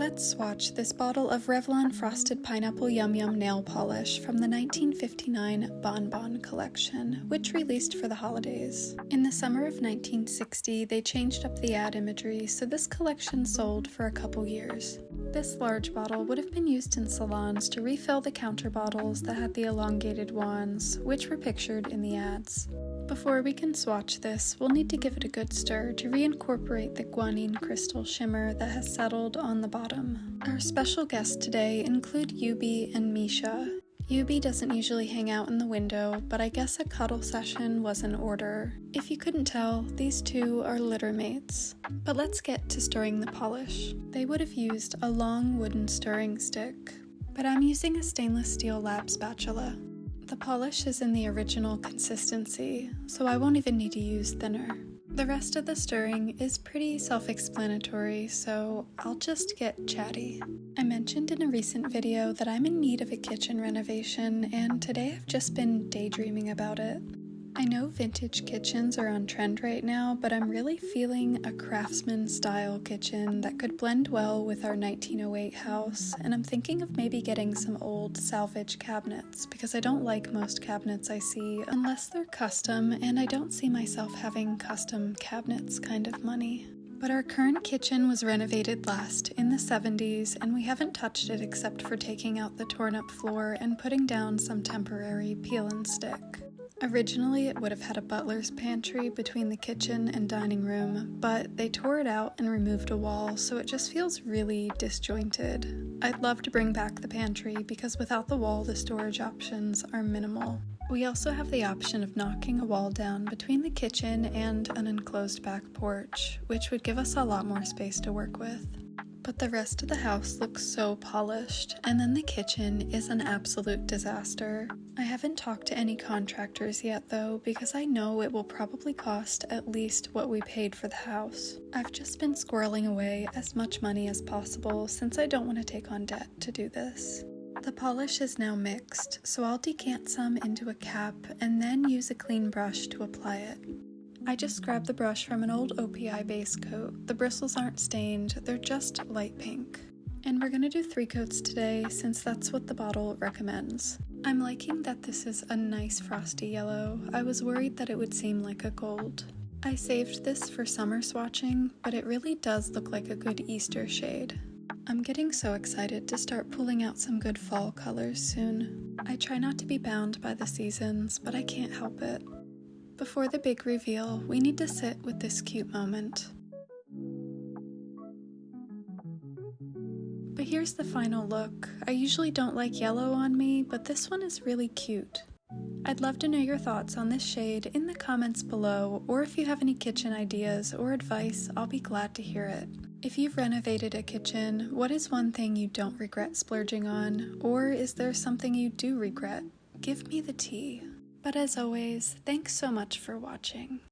Let's swatch this bottle of Revlon Frosted Pineapple Yum Yum nail polish from the 1959 Bon Bon collection, which released for the holidays. In the summer of 1960, they changed up the ad imagery, so this collection sold for a couple years. This large bottle would have been used in salons to refill the counter bottles that had the elongated wands, which were pictured in the ads. Before we can swatch this, we'll need to give it a good stir to reincorporate the guanine crystal shimmer that has settled on the bottom. Our special guests today include Yubi and Misha. Yubi doesn't usually hang out in the window, but I guess a cuddle session was in order. If you couldn't tell, these two are litter mates. But let's get to stirring the polish. They would have used a long wooden stirring stick, but I'm using a stainless steel lab spatula. The polish is in the original consistency, so I won't even need to use thinner. The rest of the stirring is pretty self-explanatory, so I'll just get chatty. I mentioned in a recent video that I'm in need of a kitchen renovation, and today I've just been daydreaming about it. I know vintage kitchens are on trend right now, but I'm really feeling a craftsman-style kitchen that could blend well with our 1908 house, and I'm thinking of maybe getting some old salvage cabinets, because I don't like most cabinets I see unless they're custom, and I don't see myself having custom cabinets kind of money. But our current kitchen was renovated last in the 70s, and we haven't touched it except for taking out the torn-up floor and putting down some temporary peel and stick. Originally, it would have had a butler's pantry between the kitchen and dining room, but they tore it out and removed a wall, so it just feels really disjointed. I'd love to bring back the pantry because without the wall, the storage options are minimal. We also have the option of knocking a wall down between the kitchen and an enclosed back porch, which would give us a lot more space to work with. But the rest of the house looks so polished, and then the kitchen is an absolute disaster. I haven't talked to any contractors yet though, because I know it will probably cost at least what we paid for the house. I've just been squirreling away as much money as possible since I don't want to take on debt to do this. The polish is now mixed, so I'll decant some into a cap and then use a clean brush to apply it. I just grabbed the brush from an old OPI base coat. The bristles aren't stained, they're just light pink. And we're gonna do 3 coats today since that's what the bottle recommends. I'm liking that this is a nice frosty yellow. I was worried that it would seem like a gold. I saved this for summer swatching, but it really does look like a good Easter shade. I'm getting so excited to start pulling out some good fall colors soon. I try not to be bound by the seasons, but I can't help it. Before the big reveal, we need to sit with this cute moment. But here's the final look. I usually don't like yellow on me, but this one is really cute. I'd love to know your thoughts on this shade in the comments below, or if you have any kitchen ideas or advice, I'll be glad to hear it. If you've renovated a kitchen, what is one thing you don't regret splurging on? Or is there something you do regret? Give me the tea. But as always, thanks so much for watching.